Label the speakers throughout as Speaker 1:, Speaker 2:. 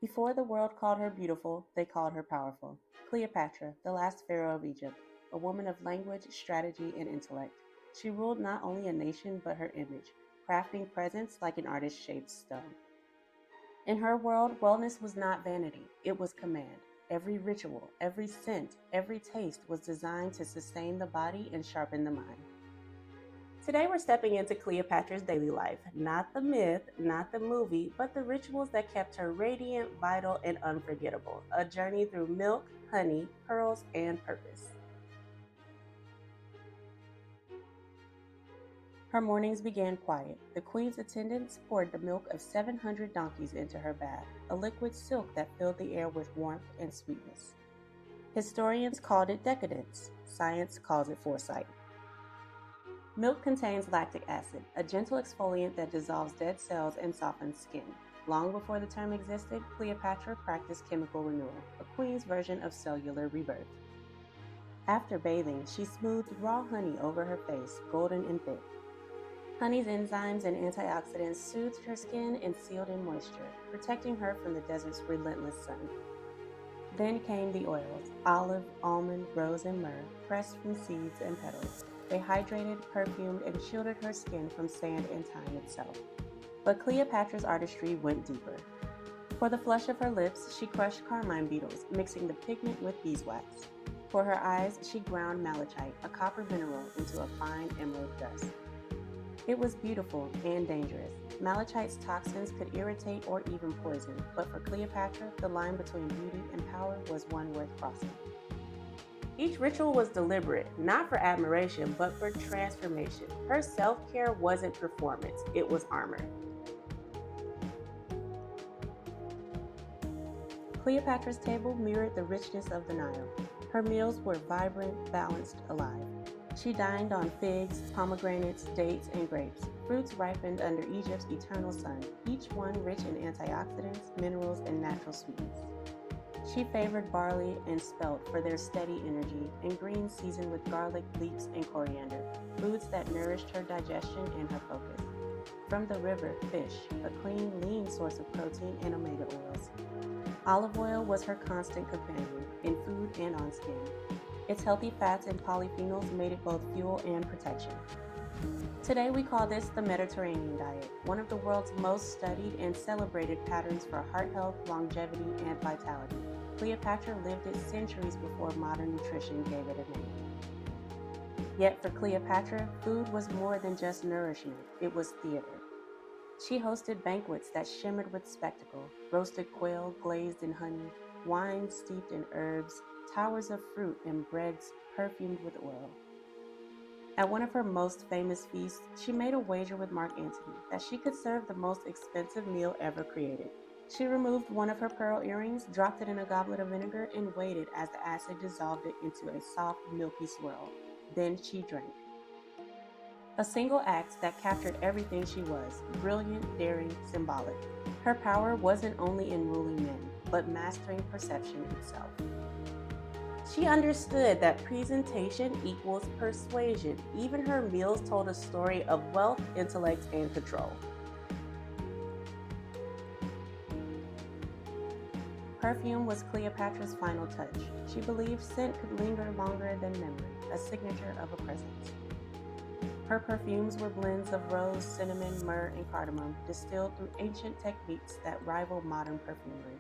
Speaker 1: Before the world called her beautiful, they called her powerful. Cleopatra, the last pharaoh of Egypt, a woman of language, strategy, and intellect. She ruled not only a nation but her image, crafting presence like an artist shapes stone. In her world, wellness was not vanity, it was command. Every ritual, every scent, every taste was designed to sustain the body and sharpen the mind. Today, we're stepping into Cleopatra's daily life. Not the myth, not the movie, but the rituals that kept her radiant, vital, and unforgettable. A journey through milk, honey, pearls, and purpose. Her mornings began quiet. The queen's attendants poured the milk of 700 donkeys into her bath, a liquid silk that filled the air with warmth and sweetness. Historians called it decadence. Science calls it foresight. Milk contains lactic acid, a gentle exfoliant that dissolves dead cells and softens skin. Long before the term existed, Cleopatra practiced chemical renewal, a queen's version of cellular rebirth. After bathing, she smoothed raw honey over her face, golden and thick. Honey's enzymes and antioxidants soothed her skin and sealed in moisture, protecting her from the desert's relentless sun. Then came the oils, olive, almond, rose, and myrrh, pressed from seeds and petals. They hydrated, perfumed, and shielded her skin from sand and time itself. But Cleopatra's artistry went deeper. For the flush of her lips, she crushed carmine beetles, mixing the pigment with beeswax. For her eyes, she ground malachite, a copper mineral, into a fine emerald dust. It was beautiful and dangerous. Malachite's toxins could irritate or even poison, but for Cleopatra, the line between beauty and power was one worth crossing. Each ritual was deliberate, not for admiration, but for transformation. Her self-care wasn't performance, it was armor. Cleopatra's table mirrored the richness of the Nile. Her meals were vibrant, balanced, alive. She dined on figs, pomegranates, dates, and grapes, fruits ripened under Egypt's eternal sun, each one rich in antioxidants, minerals, and natural sweetness. She favored barley and spelt for their steady energy, and greens seasoned with garlic, leeks, and coriander, foods that nourished her digestion and her focus. From the river, fish, a clean, lean source of protein and omega oils. Olive oil was her constant companion, in food and on skin. Its healthy fats and polyphenols made it both fuel and protection. Today we call this the Mediterranean diet, one of the world's most studied and celebrated patterns for heart health, longevity, and vitality. Cleopatra lived it centuries before modern nutrition gave it a name. Yet for Cleopatra, food was more than just nourishment, it was theater. She hosted banquets that shimmered with spectacle, roasted quail glazed in honey, wine steeped in herbs, towers of fruit and breads perfumed with oil. At one of her most famous feasts, she made a wager with Mark Antony that she could serve the most expensive meal ever created. She removed one of her pearl earrings, dropped it in a goblet of vinegar, and waited as the acid dissolved it into a soft, milky swirl. Then she drank. A single act that captured everything she was, brilliant, daring, symbolic. Her power wasn't only in ruling men, but mastering perception itself. She understood that presentation equals persuasion. Even her meals told a story of wealth, intellect, and control. Perfume was Cleopatra's final touch. She believed scent could linger longer than memory, a signature of a presence. Her perfumes were blends of rose, cinnamon, myrrh, and cardamom, distilled through ancient techniques that rival modern perfumery.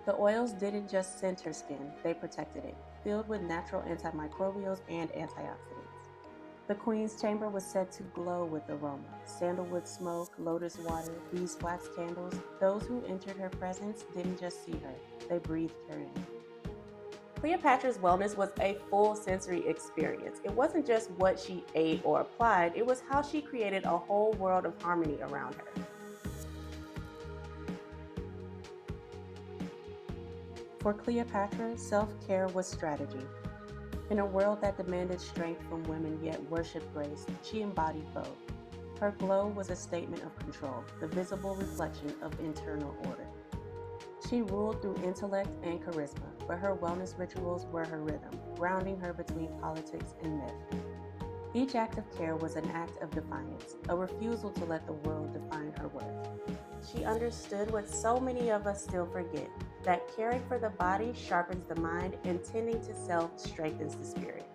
Speaker 1: The oils didn't just scent her skin, they protected it, filled with natural antimicrobials and antioxidants. The queen's chamber was said to glow with aroma, sandalwood smoke, lotus water, beeswax candles. Those who entered her presence didn't just see her, they breathed her in. Cleopatra's wellness was a full sensory experience. It wasn't just what she ate or applied, it was how she created a whole world of harmony around her. For Cleopatra, self-care was strategy. In a world that demanded strength from women yet worshipped grace, she embodied both. Her glow was a statement of control, the visible reflection of internal order. She ruled through intellect and charisma, but her wellness rituals were her rhythm, grounding her between politics and myth. Each act of care was an act of defiance, a refusal to let the world define her worth. She understood what so many of us still forget, that caring for the body sharpens the mind and tending to self strengthens the spirit.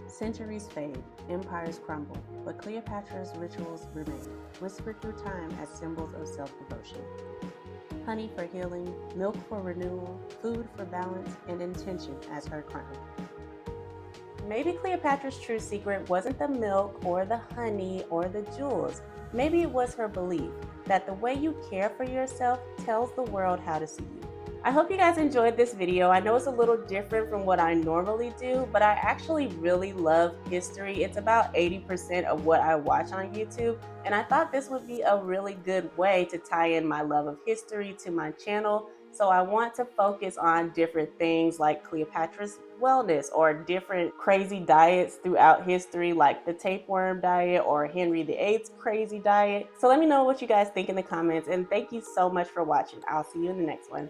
Speaker 1: Centuries fade, empires crumble, but Cleopatra's rituals remain, whispered through time as symbols of self-devotion. Honey for healing, milk for renewal, food for balance, and intention as her crown. Maybe Cleopatra's true secret wasn't the milk or the honey or the jewels. Maybe it was her belief that the way you care for yourself tells the world how to see you. I hope you guys enjoyed this video. I know it's a little different from what I normally do, but I actually really love history. It's about 80% of what I watch on YouTube, and I thought this would be a really good way to tie in my love of history to my channel. So I want to focus on different things like Cleopatra's wellness or different crazy diets throughout history, like the tapeworm diet or Henry VIII's crazy diet. So let me know what you guys think in the comments, and thank you so much for watching. I'll see you in the next one.